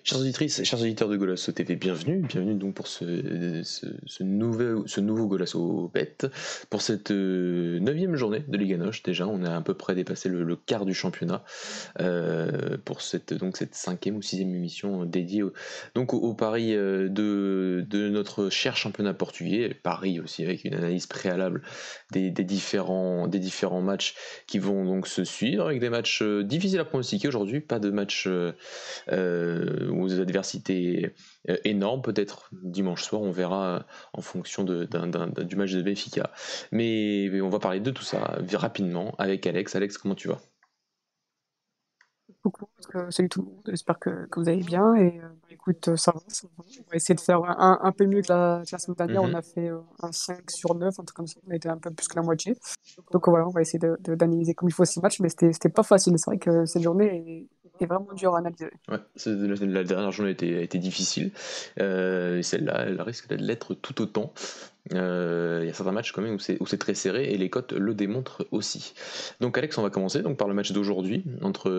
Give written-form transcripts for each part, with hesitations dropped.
Chères auditrices, chers auditeurs de Golasso TV, bienvenue donc pour ce nouveau Golasso Bet, pour cette 9e journée de Liga NOS. Déjà, on a à peu près dépassé le quart du championnat pour cette 5e ou 6e émission dédiée au pari de notre cher championnat portugais, Paris aussi avec une analyse préalable des différents matchs qui vont donc se suivre, avec des matchs difficiles à pronostiquer aujourd'hui, pas de matchs aux adversités énormes. Peut-être dimanche soir, on verra en fonction du match de Benfica. Mais on va parler de tout ça rapidement avec Alex. Alex, comment tu vas? Coucou, salut tout le monde, j'espère que vous allez bien. Écoute, ça va, ça va. On va essayer de faire un peu mieux que la semaine dernière. On Mhm. a fait un 5 sur 9, un truc comme ça. On a été un peu plus que la moitié. Donc voilà, on va essayer d'analyser comme il faut ces matchs, mais c'était pas facile. C'est vrai que cette journée est vraiment dure à analyser. Ouais, la dernière journée a été difficile. Celle-là, elle risque de l'être tout autant. Il y a certains matchs quand même où c'est très serré et les cotes le démontrent aussi. Donc Alex, on va commencer donc par le match d'aujourd'hui, entre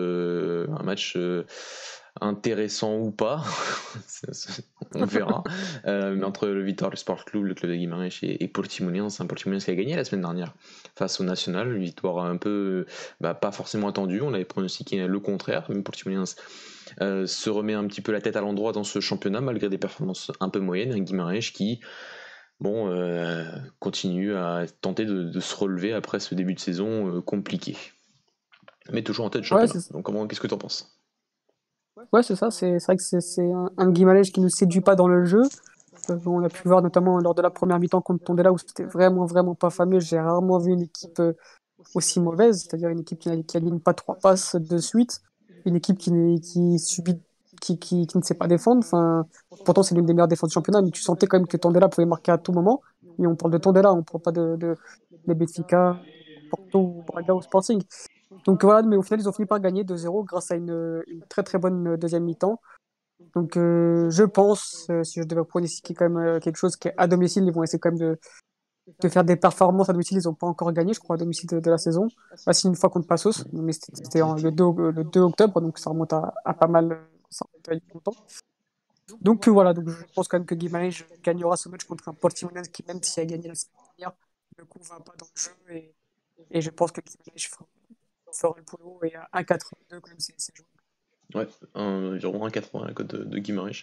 un match intéressant ou pas, on verra, mais entre le Vitória Sport Club, le club de Guimarães et Portimonense, un Portimonense qui a gagné la semaine dernière face au National, une victoire un peu pas forcément attendue, on avait pronostiqué le contraire, mais Portimonense se remet un petit peu la tête à l'endroit dans ce championnat malgré des performances un peu moyennes, un Guimarães qui continue à tenter de se relever après ce début de saison compliqué. Mais toujours en tête du Ouais, championnat. c'est Donc qu'est-ce que tu en penses? ouais, c'est ça. C'est vrai que c'est un Guimarães qui ne séduit pas dans le jeu. On a pu voir notamment lors de la première mi-temps contre Tondela où c'était vraiment, vraiment pas fameux. J'ai rarement vu une équipe aussi mauvaise, c'est-à-dire une équipe qui aligne pas trois passes de suite, une équipe qui subit, qui ne sait pas défendre. Enfin, pourtant, c'est l'une des meilleures défenses du championnat, mais tu sentais quand même que Tondela pouvait marquer à tout moment. Et on parle de Tondela, on ne parle pas de Benfica, Porto, ou Braga ou Sporting. Donc voilà, mais au final, ils ont fini par gagner 2-0 grâce à une très très bonne deuxième mi-temps. Donc je pense, si je devais pronostiquer quand même quelque chose qui est à domicile, ils vont essayer quand même de faire des performances à domicile. Ils n'ont pas encore gagné, je crois, à domicile de la saison. Bah, si une fois contre Passos, mais c'était le 2 octobre, donc ça remonte à pas mal, ça remonte à il y a longtemps. Donc voilà, donc je pense quand même que Guimarães gagnera ce match contre un Portimonense qui, même s'il a gagné la semaine dernière, ne convainc pas dans le jeu. Et je pense que Guimarães fera le boulot. Et à 1,82, quand même, c'est joué. Ouais, environ 1,80 la cote de Guimarães.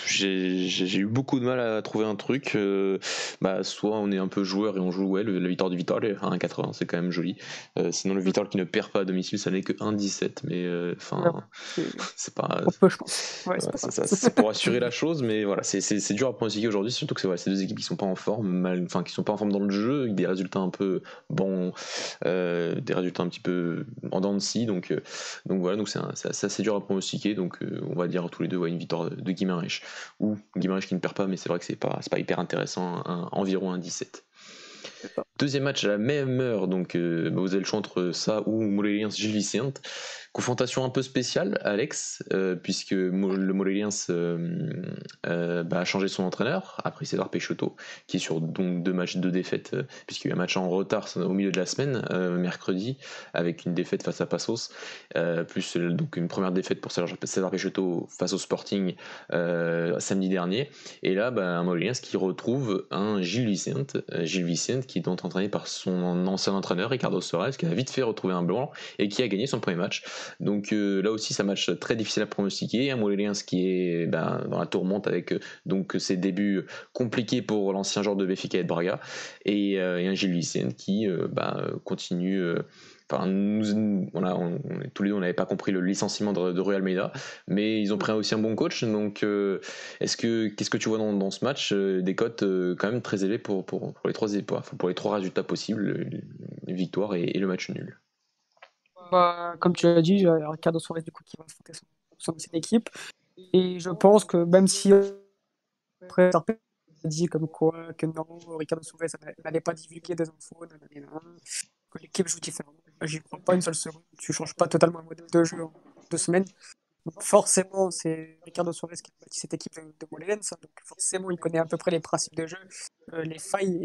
J'ai eu beaucoup de mal à trouver un truc. Soit on est un peu joueur et on joue la victoire du Vitória à 1,80, c'est quand même joli. Sinon le Vitória qui ne perd pas à domicile, ça n'est que 1,17. Mais Ouais, enfin, c'est c'est pas. trop peu, je pense. Ouais, c'est Ouais, pas c'est mal. ça, c'est pour assurer la chose, mais voilà, c'est dur à pronostiquer aujourd'hui, surtout que c'est deux équipes qui sont pas en forme, enfin qui sont pas en forme dans le jeu, avec des résultats un peu bons, des résultats un petit peu en dents de scie, donc voilà, donc c'est assez dur à pronostiquer, donc on va dire tous les deux une victoire de Guimarães, ou Guimarães qui ne perd pas, mais c'est vrai que c'est pas hyper intéressant, environ un 17. C'est ça. Deuxième match à la même heure, donc vous avez le choix entre ça ou Moreirense Gil Vicente. Confrontation un peu spéciale, Alex, puisque le Moreirense a changé son entraîneur après César Peixoto, qui est sur donc 2 matchs, 2 défaites, puisqu'il y a eu un match en retard au milieu de la semaine, mercredi, avec une défaite face à Passos, plus donc une première défaite pour César Peixoto face au Sporting samedi dernier. Et là, un Moreirense qui retrouve un Gil Vicente qui est donc entraîné par son ancien entraîneur Ricardo Soares, qui a vite fait retrouver un blanc et qui a gagné son premier match. Donc là aussi, c'est un match très difficile à pronostiquer. Un Moreirense qui est dans la tourmente avec donc ses débuts compliqués pour l'ancien joueur de Benfica et de Braga, et un Gil Vicente qui continue. Enfin, tous les deux, on n'avait pas compris le licenciement de Rui Almeida, mais ils ont pris aussi un bon coach. Donc, qu'est-ce que tu vois dans ce match, des cotes quand même très élevées pour les trois résultats possibles, une victoire et le match nul. Bah, comme tu l'as dit, il y a Ricardo Suarez du coup, qui va affronter son ancienne équipe. Et je pense que même si après, certains ont dit comme quoi que non, Ricardo Suarez n'allait pas divulguer des infos, nanana, que l'équipe joue différemment. J'y crois pas une seule seconde. Tu changes pas totalement le modèle de jeu en 2 semaines. Donc forcément, c'est Ricardo Suarez qui a bâti cette équipe de Moreirense. Donc forcément, il connaît à peu près les principes de jeu, les failles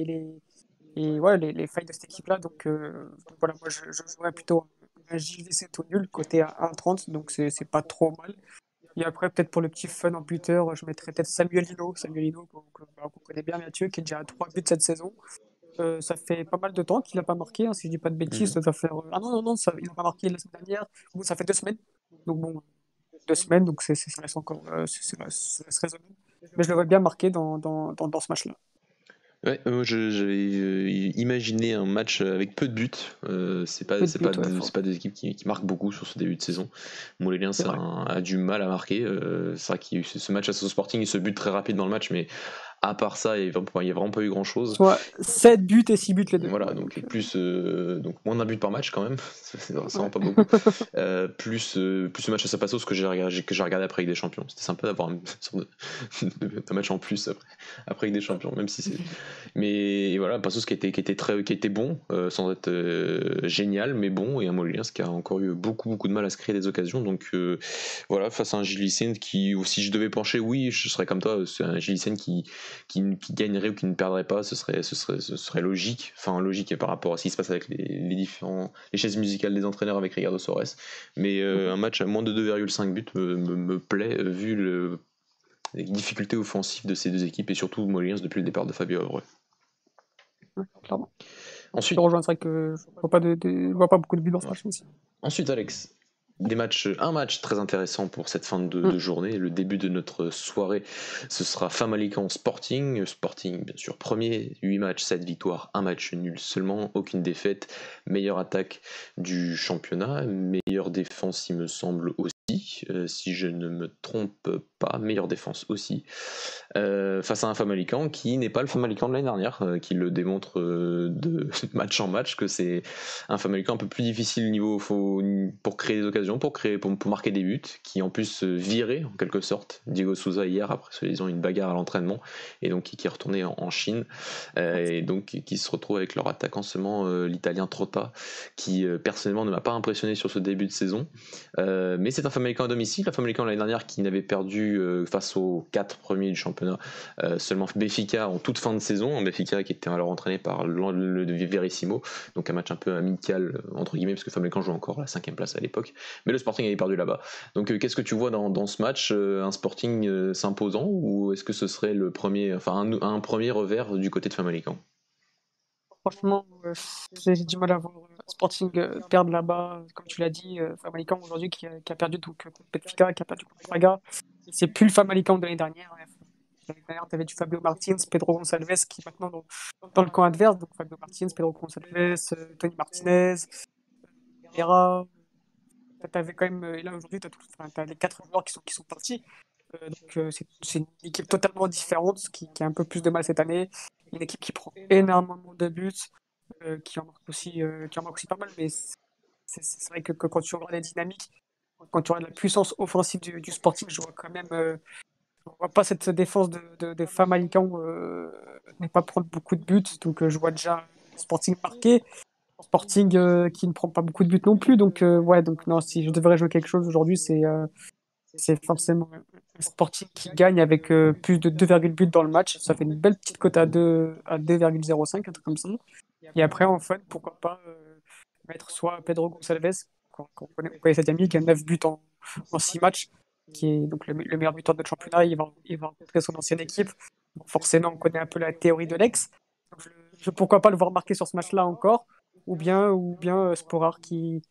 les failles de cette équipe-là. Donc voilà, moi je jouerais plutôt un JVC tout nul, côté à 1,30, donc c'est pas trop mal. Et après, peut-être pour le petit fun en buteur, je mettrais peut-être Samuel Lino. Samuel Lino, qu'on connaît bien, Mathieu, qui est déjà à 3 buts cette saison. Ça fait pas mal de temps qu'il n'a pas marqué, hein, si je dis pas de bêtises. Ça doit faire. Ah non, non, non, il n'a pas marqué la semaine dernière. Bon, ça fait 2 semaines. Donc bon, 2 semaines, donc ça reste encore ça reste raisonnable. Mais je le vois bien marqué dans ce match-là. Ouais, j'avais imaginé un match avec peu de buts. C'est pas, Peu de c'est buts, pas, ouais, c'est pas des équipes qui marquent beaucoup sur ce début de saison. Montpellier c'est vrai. a du mal à marquer. C'est vrai qu'il y a eu ce match à ce Sporting, ce but très rapide dans le match, mais à part ça, il n'y a vraiment pas eu grand chose. Soit 7 buts et 6 buts les deux. Voilà, Ouais, donc donc, donc moins d'un but par match quand même, c'est vraiment ouais. pas beaucoup. Plus le match à Sapassos que j'ai regardé après avec des champions. C'était sympa d'avoir une sorte de match en plus après avec des champions, même si c'est. Mais voilà, Passos qui était bon, sans être génial, mais bon, et un Mollien qui a encore eu beaucoup de mal à se créer des occasions. Donc voilà, face à un Gilles Vicente qui, si je devais pencher, oui, je serais comme toi, c'est un Gilles Vicente qui gagnerait ou qui ne perdrait pas, ce serait logique, enfin logique par rapport à ce qui se passe avec les chaises musicales des entraîneurs avec Ricardo Soares. Mais un match à moins de 2,5 buts me plaît, vu les difficultés offensives de ces deux équipes et surtout Mollins depuis le départ de Fabio Abreu. Ouais, clairement. Je te Ensuite, rejoins, c'est vrai que je vois pas beaucoup de buts dans ce match aussi. ensuite Alex, un match très intéressant pour cette fin de journée, le début de notre soirée, ce sera Famalicão Sporting. Sporting, bien sûr, premier, 8 matchs, 7 victoires, 1 match nul seulement, aucune défaite, meilleure attaque du championnat, meilleure défense, il me semble aussi, si je ne me trompe pas, meilleure défense aussi, face à un Famalicão qui n'est pas le Famalicão de l'année dernière, qui le démontre de match en match que c'est un Famalicão un peu plus difficile pour créer des occasions, pour marquer des buts, qui en plus virait en quelque sorte Diego Souza hier après ils ont une bagarre à l'entraînement et donc qui est retourné en Chine et donc qui se retrouve avec leur attaquant seulement l'Italien Trotta qui personnellement ne m'a pas impressionné sur ce début de saison, mais c'est un Famalicão à domicile, la Famalicão l'année dernière qui n'avait perdu face aux 4 premiers du championnat seulement Benfica en toute fin de saison, un Benfica qui était alors entraîné par le Verissimo, donc un match un peu amical entre guillemets parce que Famalicão jouait encore à la 5e place à l'époque, mais le Sporting avait perdu là-bas. Donc qu'est-ce que tu vois dans ce match, un Sporting s'imposant, ou est-ce que ce serait un premier revers du côté de Famalicão? Franchement, j'ai du mal à voir Sporting perdre là-bas, comme tu l'as dit. Famalicão aujourd'hui qui a perdu contre Benfica, qui a perdu contre Braga. C'est plus le Famalicão de l'année dernière. Ouais. L'année dernière, tu avais du Fabio Martins, Pedro Gonçalves qui est maintenant dans le camp adverse. Donc Fabio Martins, Pedro Gonçalves, Tony Martinez, Herrera. T'avais quand même, et là aujourd'hui, t'as les 4 joueurs qui sont partis. Donc c'est une équipe totalement différente qui a un peu plus de mal cette année. Une équipe qui prend énormément de buts, qui en marque aussi pas mal. Mais c'est vrai que quand tu regardes les dynamiques, quand tu regardes la puissance offensive du Sporting, je vois quand même, je vois pas cette défense de Famalicão ne pas prendre beaucoup de buts. Donc je vois déjà Sporting marqué. Sporting qui ne prend pas beaucoup de buts non plus. Donc ouais, donc non, si je devrais jouer quelque chose aujourd'hui, c'est forcément un Sporting qui gagne avec plus de 2, buts dans le match. Ça fait une belle petite cote à 2,05, un truc comme ça. Et après, en fun, pourquoi pas mettre soit Pedro Gonçalves, on connaît cet ami qui a 9 buts en 6 matchs, qui est donc le meilleur buteur de notre championnat. Il va rencontrer son ancienne équipe. Donc forcément, on connaît un peu la théorie de l'ex. Donc pourquoi pas le voir marquer sur ce match-là encore, ou bien Sporar qui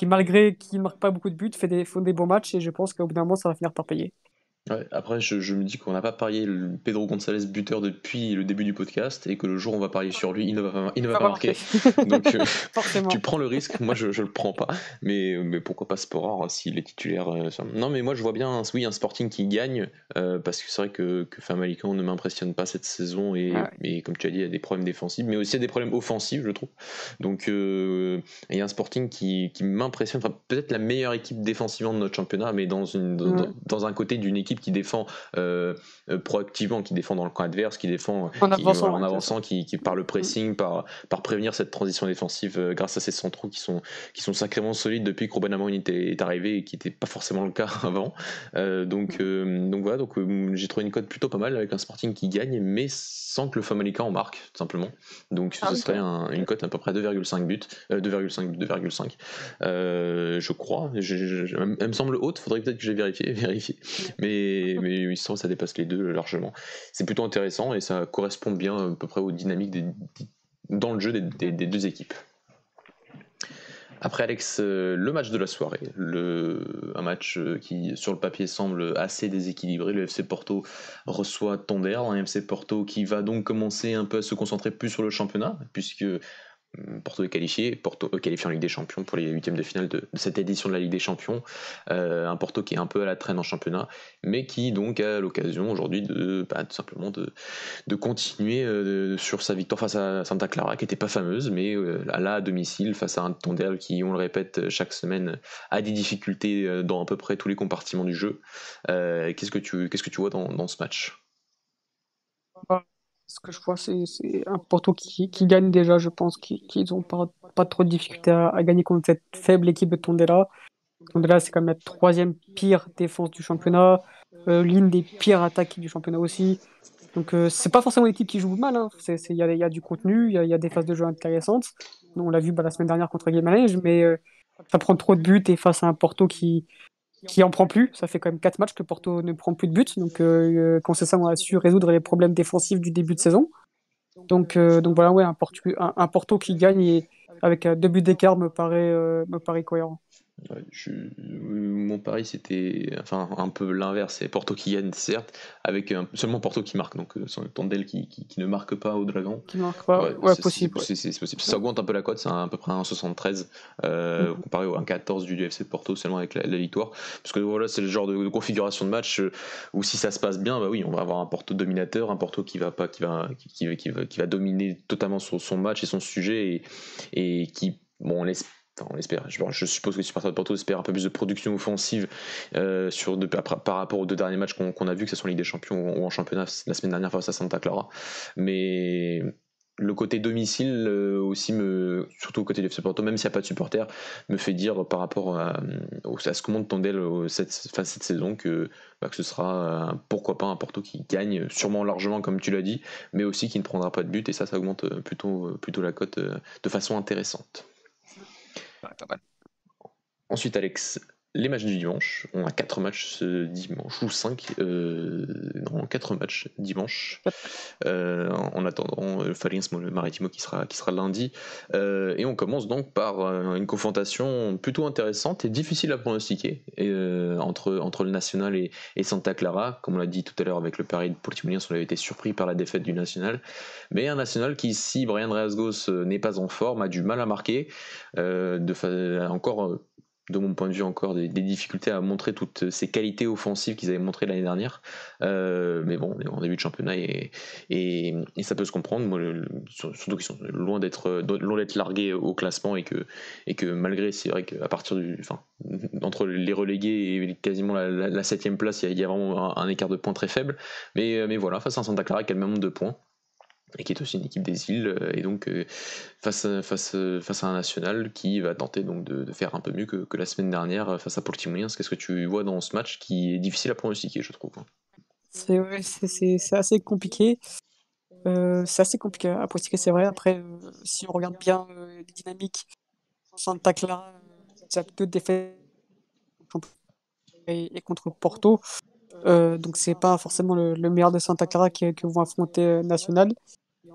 malgré qu'il ne marque pas beaucoup de buts, font des bons matchs, et je pense qu'au bout d'un moment, ça va finir par payer. Ouais, après, je me dis qu'on n'a pas parié le Pedro Gonçalves buteur depuis le début du podcast et que le jour où on va parier sur lui, il ne va Ça pas va marquer. marquer. Donc, tu Forcément. prends le risque. Moi, je le prends pas. Mais pourquoi pas Sporar s'il est titulaire Non, mais moi, je vois bien, oui, un Sporting qui gagne parce que c'est vrai que Famalicão ne m'impressionne pas cette saison et comme tu as dit, il y a des problèmes défensifs, mais aussi il y a des problèmes offensifs, je trouve. Donc, il y a un Sporting qui m'impressionne. Enfin, peut-être la meilleure équipe défensivement de notre championnat, mais dans un côté d'une équipe équipe qui défend proactivement, qui défend dans le camp adverse, qui défend En en avançant, avançant, qui par le pressing, par prévenir cette transition défensive grâce à ces centraux qui sont sacrément solides depuis que Ruben Amorim est arrivé et qui n'était pas forcément le cas avant. Donc voilà, j'ai trouvé une cote plutôt pas mal avec un Sporting qui gagne, mais sans que le Famalicão en marque, tout simplement. Donc ce serait une cote à peu près 2,5 buts, 2,5, je crois. Elle me semble haute, faudrait peut-être que j'ai vérifié. Mais il semble que ça dépasse les deux largement. C'est plutôt intéressant et ça correspond bien à peu près aux dynamiques dans le jeu des deux équipes. Après Alex, le match de la soirée, un match qui sur le papier semble assez déséquilibré. Le FC Porto reçoit Tondela, un FC Porto qui va donc commencer un peu à se concentrer plus sur le championnat, puisque Porto est qualifié, qualifié en Ligue des Champions pour les huitièmes de finale de cette édition de la Ligue des Champions. Un Porto qui est un peu à la traîne en championnat, mais qui donc a l'occasion aujourd'hui tout simplement de continuer sur sa victoire face à Santa Clara, qui n'était pas fameuse, mais là à domicile face à un Tondela qui, on le répète chaque semaine, a des difficultés dans à peu près tous les compartiments du jeu. Qu'est-ce que tu vois dans ce match? Ce que je vois, c'est un Porto qui gagne déjà. Je pense qu'ils n'ont pas trop de difficultés à gagner contre cette faible équipe de Tondela. Tondela, c'est quand même la troisième pire défense du championnat, l'une des pires attaques du championnat aussi. Donc, c'est pas forcément une équipe qui joue mal. Hein. Il y a du contenu, il y a des phases de jeu intéressantes. On l'a vu la semaine dernière contre Guimarães, mais ça prend trop de buts et face à un Porto qui en prend plus. Ça fait quand même 4 matchs que Porto ne prend plus de buts. Donc, quand c'est ça, on a su résoudre les problèmes défensifs du début de saison. Donc voilà, ouais, un Porto qui gagne et avec 2 buts d'écart me paraît cohérent. Ouais, mon pari c'était un peu l'inverse, c'est Porto qui gagne certes, avec seulement Porto qui marque, donc Tondel qui ne marque pas au Dragon. Qui marque pas, ouais, possible. Ouais. C'est possible. Ça augmente un peu la cote, c'est à peu près 1,73 comparé au 1,14 du FC Porto seulement avec la victoire. Parce que voilà, c'est le genre de configuration de match où si ça se passe bien, bah oui, on va avoir un Porto dominateur, un Porto qui va dominer totalement son match et son sujet et qui, bon, on l'espère. Je suppose que les supporters de Porto espèrent un peu plus de production offensive par rapport aux deux derniers matchs qu'on a vu, que ce soit en Ligue des Champions ou en championnat la semaine dernière face à Santa Clara. Mais le côté domicile aussi, surtout au côté du FC Porto, même s'il n'y a pas de supporters, me fait dire par rapport à ce que montre Tondel cette saison que ce sera pourquoi pas un Porto qui gagne sûrement largement comme tu l'as dit, mais aussi qui ne prendra pas de but, et ça augmente plutôt la cote de façon intéressante. Ouais, pas mal. Ensuite, Alex, les matchs du dimanche. On a 4 matchs ce dimanche, ou 5. Non, 4 matchs dimanche. En attendant le Farense Maritimo qui sera lundi. Et on commence donc par une confrontation plutôt intéressante et difficile à pronostiquer entre le Nacional et Santa Clara. Comme on l'a dit tout à l'heure avec le pari de Portimonense, on avait été surpris par la défaite du Nacional. Mais un Nacional qui, si Brian Rasgos n'est pas en forme, a du mal à marquer. Encore de mon point de vue, encore des difficultés à montrer toutes ces qualités offensives qu'ils avaient montrées l'année dernière. Mais bon, en début de championnat, et ça peut se comprendre. Moi, surtout qu'ils sont loin d'être largués au classement, et que malgré, c'est vrai qu'à partir entre les relégués et quasiment la 7ème place, il y a vraiment un écart de points très faible. Mais voilà, face à un Santa Clara qui a le même nombre de points, et qui est aussi une équipe des îles, et donc face à un National qui va tenter donc de faire un peu mieux que la semaine dernière face à Portimonense. Qu'est-ce que tu vois dans ce match qui est difficile à pronostiquer, je trouve? C'est assez compliqué. C'est assez compliqué à pronostiquer, c'est vrai. Après, si on regarde bien les dynamiques, Santa Clara, ça a 2 défaites et contre Porto. Donc c'est pas forcément le meilleur de Santa Clara que vont affronter National.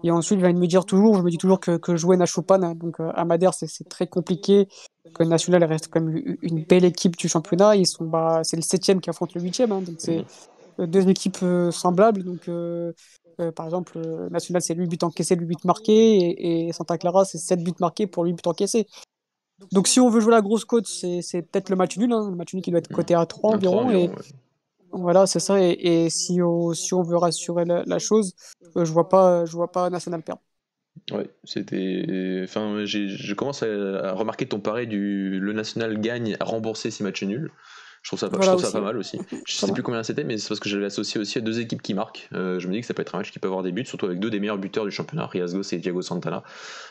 Et ensuite, je me dis toujours que jouer n'a Chopin, donc à Madère, c'est très compliqué. Que National reste quand même une belle équipe du championnat. C'est le 7e qui affronte le 8e, hein, donc c'est 2 équipes semblables. Donc, par exemple, National, c'est 8 buts encaissés, 8 buts marqués, et Santa Clara, c'est 7 buts marqués pour 8 buts encaissés. Donc, si on veut jouer la grosse cote, c'est peut-être le match nul, hein, le match nul qui doit être coté à 3 environ. Et voilà, c'est ça. Et si on veut rassurer la chose, je vois pas National perdre. Ouais, je commence à remarquer ton pari le National gagne à rembourser ses matchs nuls. Je Voilà trouve ça aussi, pas ouais. mal aussi. Je Pas sais mal. plus combien c'était, mais c'est parce que je l'avais associé aussi à deux équipes qui marquent. Je me dis que ça peut être un match qui peut avoir des buts, surtout avec deux des meilleurs buteurs du championnat, Riasgos et Thiago Santana.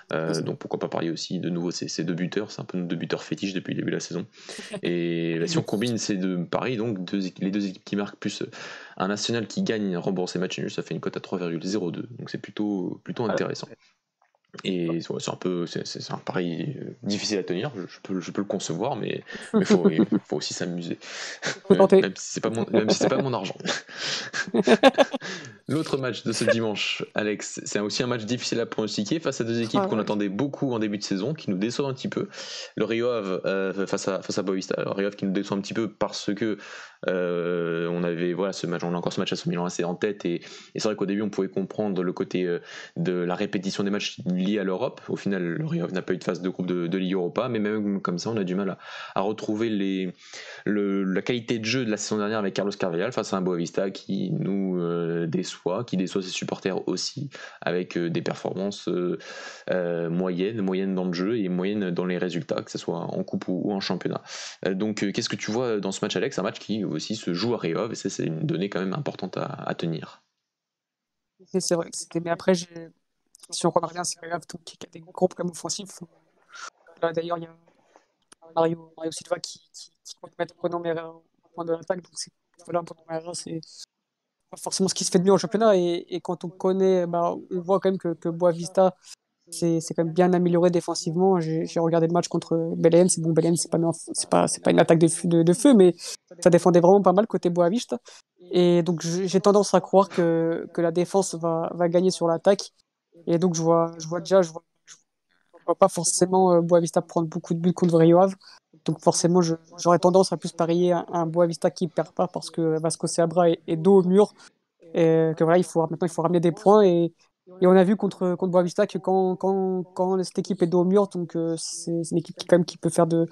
C'est ça. Donc pourquoi pas parier aussi de nouveau ces deux buteurs, c'est un peu nos deux buteurs fétiches depuis le début de la saison. Et si on combine ces deux paris, donc les deux équipes qui marquent plus un national qui gagne rembourser match nul, ça fait une cote à 3,02. Donc c'est plutôt Voilà. intéressant. Et ouais, c'est un pari difficile à tenir, je peux le concevoir, mais faut aussi s'amuser, Faut tenter. même si c'est pas mon argent. L'autre match de ce dimanche, Alex, c'est aussi un match difficile à pronostiquer face à deux équipes Ah, qu'on ouais. attendait beaucoup en début de saison, qui nous déçoivent un petit peu. Le Rio Ave face à Boavista. Le Rio Ave qui nous déçoit un petit peu parce que on avait ce match, on a encore ce match à 100 Milan AC en tête et c'est vrai qu'au début on pouvait comprendre le côté de la répétition des matchs liés à l'Europe. Au final, le Rio Ave n'a pas eu de phase de groupe de Ligue Europa, mais même comme ça, on a du mal à retrouver la qualité de jeu de la saison dernière avec Carlos Carvalhal face à un Boavista qui nous déçoit, qui déçoit ses supporters aussi, avec des performances moyennes dans le jeu et moyennes dans les résultats, que ce soit en coupe ou en championnat. Donc qu'est-ce que tu vois dans ce match, Alex? Un match qui aussi se joue à Rio Ave, et ça c'est une donnée quand même importante à tenir. Et c'est vrai que c'était. Mais après, si on remarque bien, c'est grave tout qui a des gros problèmes offensifs. Là, d'ailleurs, il y a Mario Silva qui compte mettre Bruno Merah au point de l'attaque. Donc, voilà, Bruno Merah, c'est pas forcément ce qui se fait de mieux en championnat. Et quand on connaît, bah, on voit quand même que Boavista, c'est quand même bien amélioré défensivement. J'ai regardé le match contre Belen. C'est bon, Belen, c'est pas une attaque de feu, mais ça défendait vraiment pas mal côté Boavista. Et donc, j'ai tendance à croire que la défense va gagner sur l'attaque. Et donc, je vois pas forcément Boavista prendre beaucoup de buts contre Rio Ave. Donc, forcément, j'aurais tendance à plus parier un Boavista qui perd pas parce que Vasco Seabra est dos au mur. Et que voilà, maintenant, il faut ramener des points. Et on a vu contre Boavista que quand cette équipe est dos au mur, donc c'est une équipe quand même qui peut faire de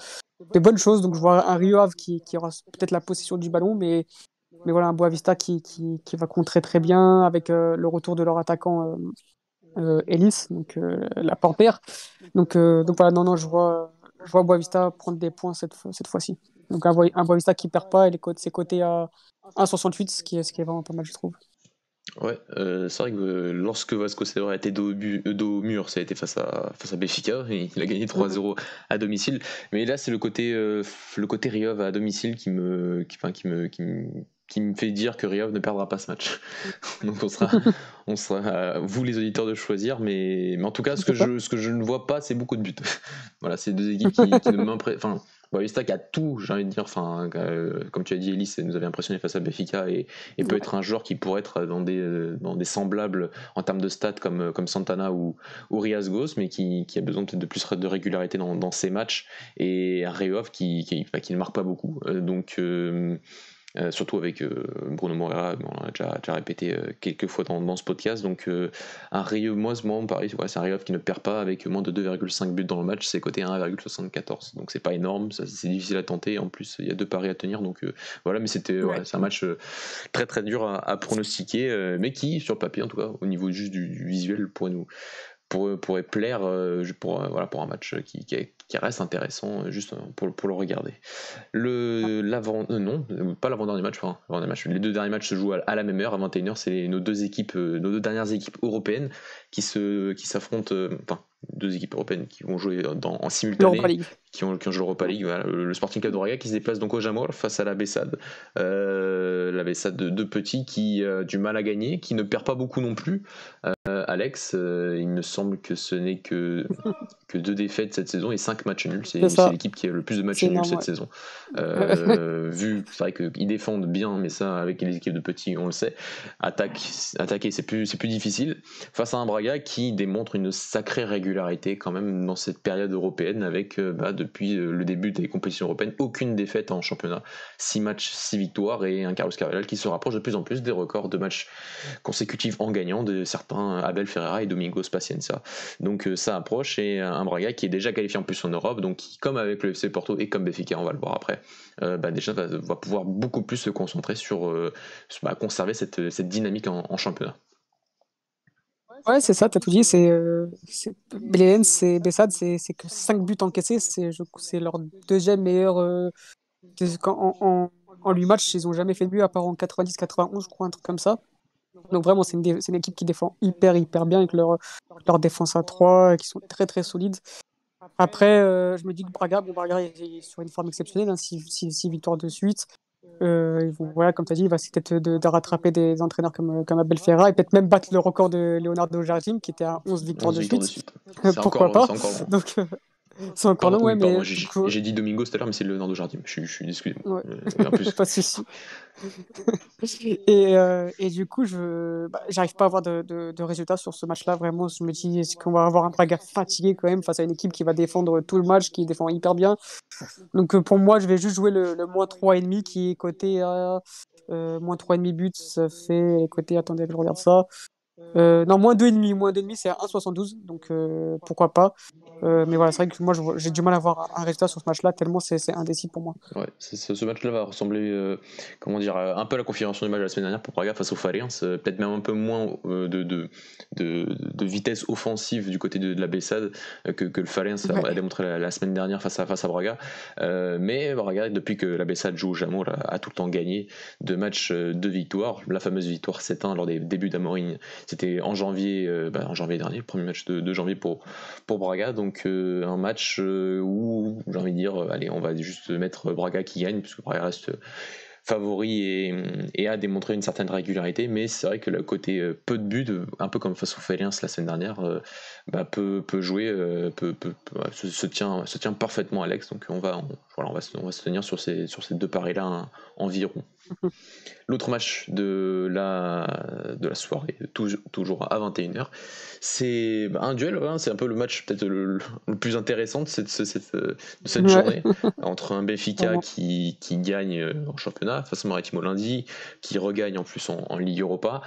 bonnes choses. Donc, je vois un Rio Ave qui aura peut-être la possession du ballon, mais voilà, un Boavista qui va contrer très bien avec le retour de leur attaquant Ellis, donc la Panthère. Donc voilà, non, je vois Boavista prendre des points cette fois-ci. Donc un Boavista qui perd pas, et c'est coté à 1,68, ce qui est vraiment pas mal, je trouve. Ouais, c'est vrai que lorsque Vasco Seabra était dos au mur, ça a été face à Benfica, et il a gagné Mm, 3-0 à domicile. Mais là, c'est le côté Rio Ave à domicile qui me fait dire que Rio Ave ne perdra pas ce match. Donc on sera à vous les auditeurs de choisir, mais en tout cas, c'est ça. ce que je ne vois pas, c'est beaucoup de buts. Voilà, c'est deux équipes qui ne m'impressionnent. Enfin, Boavista qui a tout, j'ai envie de dire. Enfin, comme tu as dit, Ellis nous avait impressionné face à Benfica et peut Ouais. être un joueur qui pourrait être dans des semblables en termes de stats comme Santana ou Riasgos, mais qui a besoin peut-être de plus de régularité dans ses matchs, et un Reov qui ne marque pas beaucoup. Surtout avec Bruno Moreira, on l'a déjà répété quelques fois dans ce podcast. Donc un Rio, moi mon pari, c'est un Rio qui ne perd pas avec moins de 2,5 buts dans le match, c'est coté à 1,74. Donc c'est pas énorme, c'est difficile à tenter. En plus, il y a deux paris à tenir. Donc voilà, mais Ouais. c'est un match très très dur à pronostiquer, mais qui, sur le papier en tout cas, au niveau juste du visuel, pourrait plaire pour un match qui reste intéressant juste pour le regarder. Non, pas l'avant-dernier match, enfin, l'avant-dernier match. Les deux derniers matchs se jouent à la même heure, à 21h. C'est nos deux dernières équipes européennes qui s'affrontent, enfin, deux équipes européennes qui vont jouer en L'Europa simultané, League. qui ont joué l'Europa League. Voilà, le Sporting Club de Braga qui se déplace donc au Jamor face à la Bessade. La Bessade de Petit qui a du mal à gagner, qui ne perd pas beaucoup non plus. Alex, il me semble que ce n'est que deux défaites cette saison et 5 matchs nuls. C'est C'est ça. l'équipe qui a le plus de matchs C'est nuls énorme, cette ouais. saison. C'est vrai qu'ils défendent bien, mais ça, avec les équipes de petits, on le sait. Attaquer, c'est plus difficile. Face à un Braga qui démontre une sacrée régularité quand même dans cette période européenne, avec depuis le début des compétitions européennes, aucune défaite en championnat. 6 matchs, 6 victoires, et un Carlos Carvalhal qui se rapproche de plus en plus des records de matchs consécutifs en gagnant de certains Abel Ferreira et Domingos Pacienza. Donc ça approche, et un Braga qui est déjà qualifié en plus en Europe, donc qui, comme avec le FC Porto et comme Benfica, on va le voir après, déjà va pouvoir beaucoup plus se concentrer sur conserver cette dynamique en championnat. Ouais, c'est ça, t'as tout dit. Belen, c'est Bessade, c'est que 5 buts encaissés. C'est leur deuxième meilleure En 8 matchs, ils ont jamais fait de but à part en 90-91, je crois, un truc comme ça. Donc vraiment, c'est une équipe qui défend hyper bien avec leur défense à 3, qui sont très solides. Après, je me dis que Braga est sur une forme exceptionnelle, hein, 6 victoires de suite. Voilà, comme tu as dit, il va essayer peut-être de rattraper des entraîneurs comme Abel Ferreira et peut-être même battre le record de Leonardo Jardim qui était à 11 victoires 11 de victoires de suite. suite. Pourquoi pas? C'est encore loin. Donc, c'est encore long, ouais, Oui, pardon, mais j'ai dit Domingo tout à l'heure, mais c'est Leonardo Jardim. Excusez-moi. ouais. En plus, Pas de souci. Et du coup, j'arrive pas à avoir de résultats sur ce match-là. Vraiment, je me dis, est-ce qu'on va avoir un Braga fatigué quand même face à une équipe qui va défendre tout le match, qui défend hyper bien. Donc pour moi, je vais juste jouer le moins 3,5 qui est coté à moins 3,5 buts. Ça fait coté, attendez que je regarde ça. Non, moins 2,5 c'est à 1,72, donc pourquoi pas. Mais voilà, c'est vrai que moi j'ai du mal à voir un résultat sur ce match-là, tellement c'est indécis pour moi. ouais, ce match-là va ressembler, comment dire, un peu à la configuration du match de la semaine dernière pour Braga face au Farense, peut-être même un peu moins de vitesse offensive du côté de la Bessade que le Farense a Ouais. démontré la semaine dernière face à Braga. Mais Braga, depuis que la Bessade joue au Jamor, a tout le temps gagné 2 matchs, 2 victoires. La fameuse victoire 7-1 lors des débuts d'Amorim, c'était en janvier dernier, le premier match de janvier pour Braga. Donc un match où j'ai envie de dire, allez, on va juste mettre Braga qui gagne, puisque Braga reste favori et a démontré une certaine régularité, mais c'est vrai que le côté peu de buts, un peu comme face au Feyenoord la semaine dernière, peut jouer, se tient parfaitement Alex, donc voilà, on va se tenir sur ces 2 paris-là, hein, environ. L'autre match de la soirée, toujours à 21h, c'est un duel, hein, c'est un peu le match peut-être le plus intéressant de cette Ouais, journée, entre un Benfica vraiment. qui gagne en championnat face au Maritimo lundi, qui regagne en plus en Ligue Europa.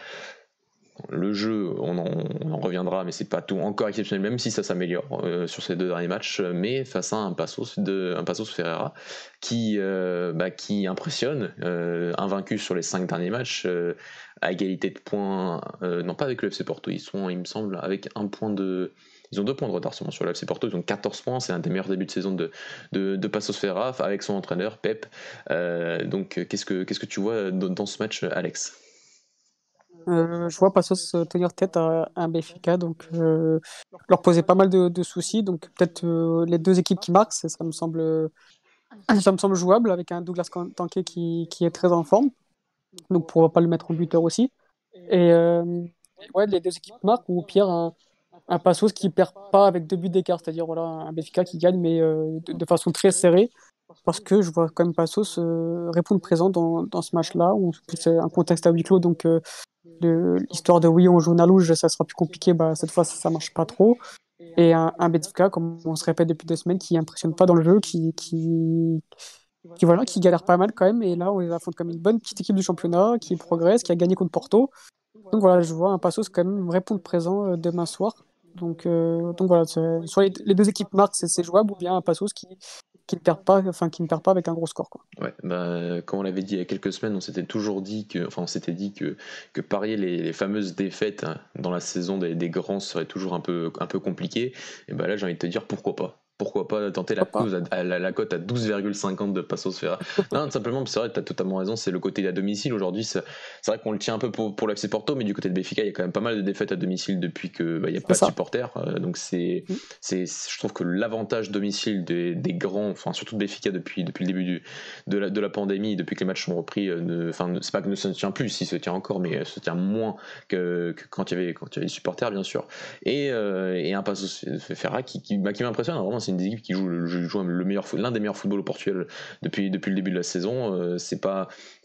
Le jeu, on en reviendra, mais c'est pas tout encore exceptionnel, même si ça s'améliore sur ces 2 derniers matchs. Mais face à un Passos Ferreira qui impressionne, invaincu sur les 5 derniers matchs, à égalité de points, non pas avec le FC Porto, il me semble, avec un point de. Ils ont 2 points de retard seulement sur le FC Porto, ils ont 14 points, c'est un des meilleurs débuts de saison de Passos Ferreira avec son entraîneur Pep. Donc qu'est-ce que tu vois dans ce match, Alex? Je vois Passos tenir tête à un Benfica, donc leur poser pas mal de soucis. Donc peut-être les deux équipes qui marquent, ça me semble jouable avec un Douglas Tanké qui est très en forme. Donc pourquoi pas le mettre en buteur aussi. Et ouais, les deux équipes marquent, ou au pire, un Passos qui perd pas avec 2 buts d'écart, c'est-à-dire voilà, un Benfica qui gagne, mais de façon très serrée, parce que je vois quand même Passos répondre présent dans ce match-là, où c'est un contexte à huis clos, donc l'histoire de oui, on joue à Louge, ça sera plus compliqué, bah, cette fois, ça marche pas trop. Et un Benfica, comme on se répète depuis 2 semaines, qui impressionne pas dans le jeu, voilà, qui galère pas mal quand même, et là, on les affronte comme une bonne petite équipe du championnat, qui progresse, qui a gagné contre Porto. Donc voilà, je vois un Passos quand même répondre présent demain soir. Donc voilà, soit les deux équipes marquent, c'est jouable, ou bien un Passos qui ne perd pas avec un gros score, quoi. Ouais, comme on l'avait dit il y a quelques semaines, on s'était dit que parier les fameuses défaites, hein, dans la saison des grands serait toujours un peu compliqué. Et là, j'ai envie de te dire pourquoi pas. Pourquoi pas tenter la Pourquoi cause la cote à 12,50 de Passos Ferreira. Non, tout simplement, c'est vrai, tu as totalement raison, c'est le côté à domicile. Aujourd'hui, c'est vrai qu'on le tient un peu pour l'FC Porto, mais du côté de Benfica, il y a quand même pas mal de défaites à domicile depuis qu'il n'y a C'est pas de ça. supporters. Donc je trouve que l'avantage domicile des grands, enfin surtout de Benfica depuis le début de la pandémie, depuis que les matchs sont repris, c'est pas que ça ne tient plus, il se tient encore, mais se tient moins que quand il y avait les supporters, bien sûr. Et un Passos Ferreira qui m'impressionne, hein, vraiment, c'est une des équipes qui joue l'un des meilleurs footballs au Portugal depuis le début de la saison. C'est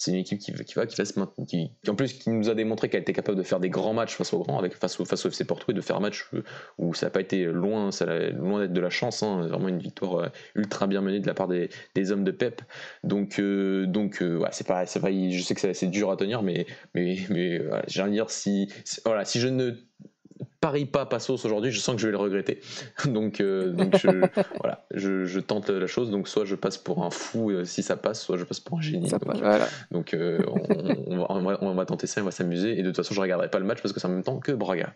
une équipe qui va se maintenir, en plus qui nous a démontré qu'elle était capable de faire des grands matchs face aux grands, face au FC Porto, et de faire un match où ça n'a pas été loin d'être de la chance, hein, vraiment une victoire ultra bien menée de la part des hommes de Pep. Donc ouais, c'est pas, je sais que c'est dur à tenir, mais voilà, j'ai envie de dire, si je ne parie pas Passos aujourd'hui, je sens que je vais le regretter. donc voilà, je tente la chose. Donc soit je passe pour un fou si ça passe, soit je passe pour un génie. Donc on va tenter ça, on va s'amuser. Et de toute façon, je regarderai pas le match parce que c'est en même temps que Braga.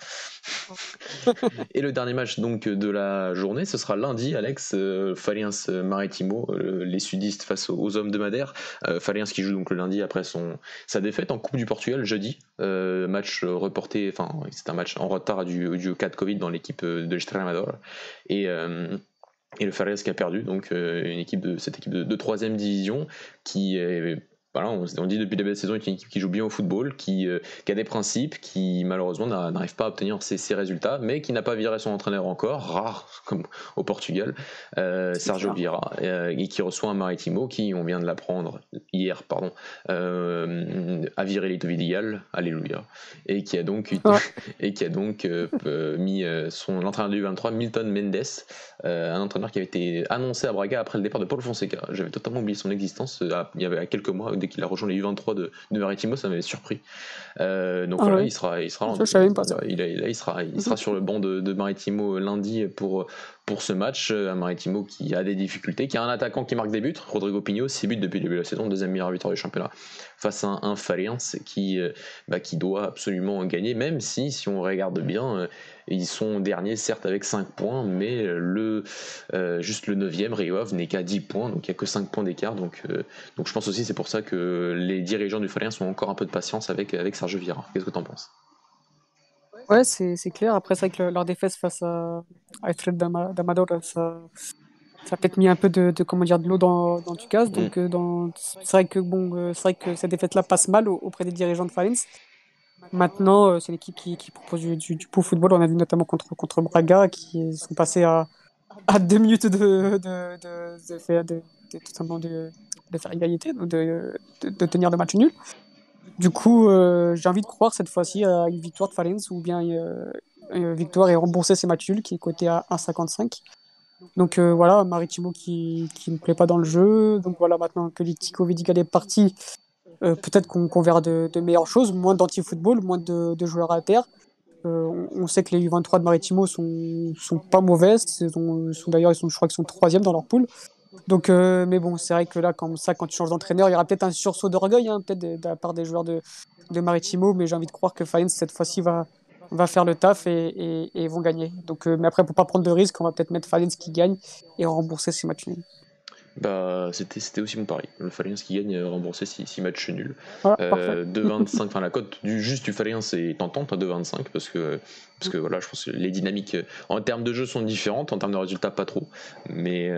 Et le dernier match donc de la journée, ce sera lundi, Alex, Fariens Maritimo, les sudistes face aux hommes de Madère. Fariens qui joue donc le lundi après sa défaite en Coupe du Portugal jeudi. Match reporté, enfin c'est un match en retard du cas de Covid dans l'équipe de l'Estremadura. Et le Fariens qui a perdu, donc cette équipe de 3ème division qui est. Voilà, on dit depuis le début de la saison, c'est une équipe qui joue bien au football, qui a des principes, qui malheureusement n'arrive pas à obtenir ses résultats, mais qui n'a pas viré son entraîneur encore, rare comme au Portugal, Sergio Vieira, et qui reçoit un Maritimo qui, on vient de l'apprendre hier, a viré Lito Vidigal, alléluia, et qui a donc mis l'entraîneur du 23, Milton Mendes, un entraîneur qui avait été annoncé à Braga après le départ de Paulo Fonseca. J'avais totalement oublié son existence il y avait quelques mois, dès qu'il a rejoint les U23 de Maritimo, ça m'avait surpris. Voilà, il sera il sera sur le banc de Maritimo lundi pour ce match. Un Maritimo qui a des difficultés, qui a un attaquant qui marque des buts, Rodrigo Pinho, 6 buts depuis le début de la saison, deuxième meilleur buteur du championnat, face à un Fariens qui doit absolument gagner, même si on regarde bien, ils sont derniers certes avec 5 points, mais juste le 9e, Rio Ave, n'est qu'à 10 points, donc il n'y a que 5 points d'écart, donc je pense aussi c'est pour ça que les dirigeants du Fariens ont encore un peu de patience avec Sergio Vieira. Qu'est-ce que tu en penses? Ouais, c'est clair. Après, c'est vrai que leur défaite face à Alfred d'Amador, ça a peut-être mis un peu de l'eau dans du gaz. Donc, c'est vrai que cette défaite-là passe mal auprès des dirigeants de Fariens. Maintenant, c'est l'équipe qui propose du beau football. On a vu notamment contre Braga, qui sont passés à 2 minutes tout simplement de faire égalité, de tenir le match nul. Du coup, j'ai envie de croire cette fois-ci à une victoire de Fariens ou bien une victoire et rembourser ses matchs nuls qui est coté à 1,55. Donc voilà, Maritimo qui ne plaît pas dans le jeu. Donc voilà, maintenant que Tico Vidigal est parti, peut-être qu'on verra de meilleures choses, moins d'anti-football, moins de joueurs à terre. On sait que les U23 de Maritimo sont pas mauvaises. D'ailleurs, je crois qu'ils sont 3e dans leur poule. Donc, mais bon, c'est vrai que là, quand tu changes d'entraîneur, il y aura peut-être un sursaut d'orgueil, peut-être de la part des joueurs de Maritimo, mais j'ai envie de croire que Fariens, cette fois-ci, va faire le taf et vont gagner. Donc, mais après, pour pas prendre de risques, on va peut-être mettre Fariens qui gagne et rembourser ses matchs nuls. C'était aussi mon pari. Le Fariens qui gagne rembourser 6 matchs nuls. Voilà, 2,25, enfin la cote du Fariens est tentante à 2,25 parce que voilà, je pense que les dynamiques en termes de jeu sont différentes, en termes de résultats pas trop. Mais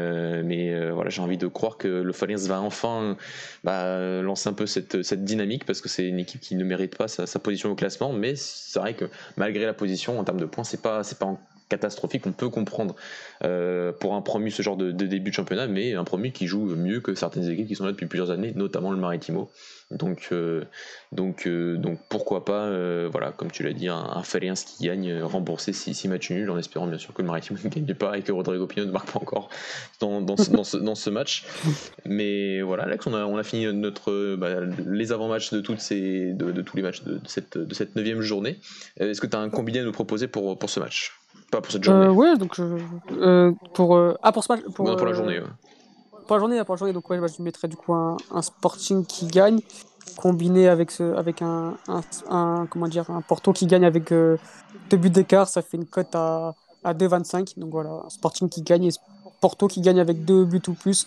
voilà, j'ai envie de croire que le Fariens va enfin lancer un peu cette dynamique parce que c'est une équipe qui ne mérite pas sa position au classement. Mais c'est vrai que malgré la position en termes de points, c'est pas catastrophique, on peut comprendre pour un promu ce genre de début de championnat, mais un promu qui joue mieux que certaines équipes qui sont là depuis plusieurs années, notamment le Maritimo. Donc pourquoi pas, voilà, comme tu l'as dit, un Fariens qui gagne, rembourser 6 matchs nuls, en espérant bien sûr que le Maritimo ne gagne pas et que Rodrigo Pinho ne marque pas encore dans ce match. Mais voilà, Alex, on a fini les avant-matchs de tous les matchs de cette 9e journée. Est-ce que tu as un combiné à nous proposer pour ce match? Pas pour cette journée. Ouais, donc pour ce match, pour la journée. Ouais. Pour la journée, donc ouais, je mettrais du coup un Sporting qui gagne, combiné avec un Porto qui gagne avec 2 buts d'écart, ça fait une cote à 2,25. Donc voilà, un Sporting qui gagne et Porto qui gagne avec 2 buts ou plus.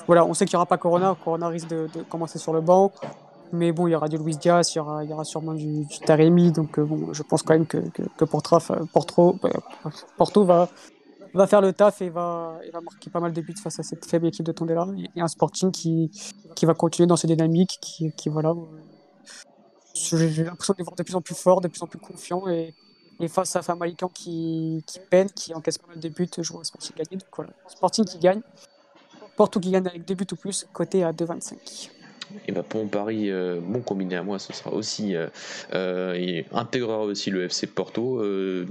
Voilà, on sait qu'il n'y aura pas Corona. Corona risque de commencer sur le banc. Mais bon, il y aura du Luis Diaz, il y aura sûrement du Taremi. Donc bon, je pense quand même que Porto va faire le taf et va marquer pas mal de buts face à cette faible équipe de Tondela. Et un Sporting qui va continuer dans ses dynamiques, voilà. J'ai l'impression de les voir de plus en plus fort, de plus en plus confiant. Et face à Famalicão qui peine, qui encaisse pas mal de buts, je vois un Sporting gagner. Donc voilà, Sporting qui gagne, Porto qui gagne avec 2 buts ou plus, côté à 2,25. Et bah pour mon pari, bon combiné à moi, ce sera aussi et intégrera aussi le FC Porto.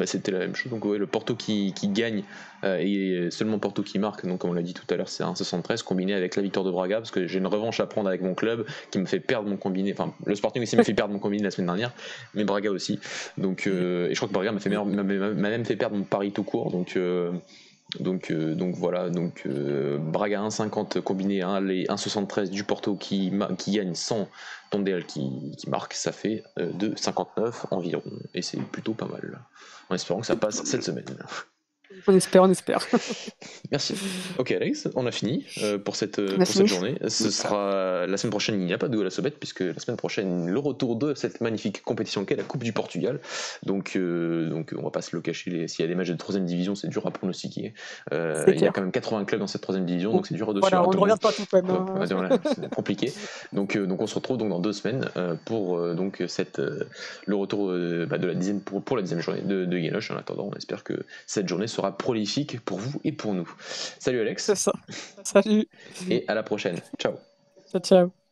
C'était la même chose. Donc ouais, le Porto qui gagne et seulement Porto qui marque. Donc comme on l'a dit tout à l'heure, c'est 1,73 combiné avec la victoire de Braga parce que j'ai une revanche à prendre avec mon club qui me fait perdre mon combiné. Enfin, le Sporting aussi m'a fait perdre mon combiné la semaine dernière, mais Braga aussi. Donc et je crois que Braga m'a même fait perdre mon pari tout court. Donc voilà, Braga 1,50 combiné à 1,73 du Porto qui gagne sans Tondel qui marque, ça fait 2,59 environ, et c'est plutôt pas mal, en espérant que ça passe cette semaine. On espère, on espère. Merci. Ok Alex, on a fini pour cette journée. Ce sera la semaine prochaine, il n'y a pas de Goal à Sobet puisque la semaine prochaine le retour de cette magnifique compétition qu'est la Coupe du Portugal. Donc on va pas se le cacher, s'il y a des matchs de 3ème division, c'est dur à pronostiquer. Il y a quand même 80 clubs dans cette 3ème division, donc c'est dur à Voilà, on ne regarde pas tout quand même. Voilà, c'est compliqué. Donc on se retrouve donc dans 2 semaines pour le retour de la dixième pour la 10e journée de Guénoche. En attendant, on espère que cette journée sera prolifique pour vous et pour nous. Salut Alex. C'est ça. Salut. Et à la prochaine. Ciao. Ciao, ciao.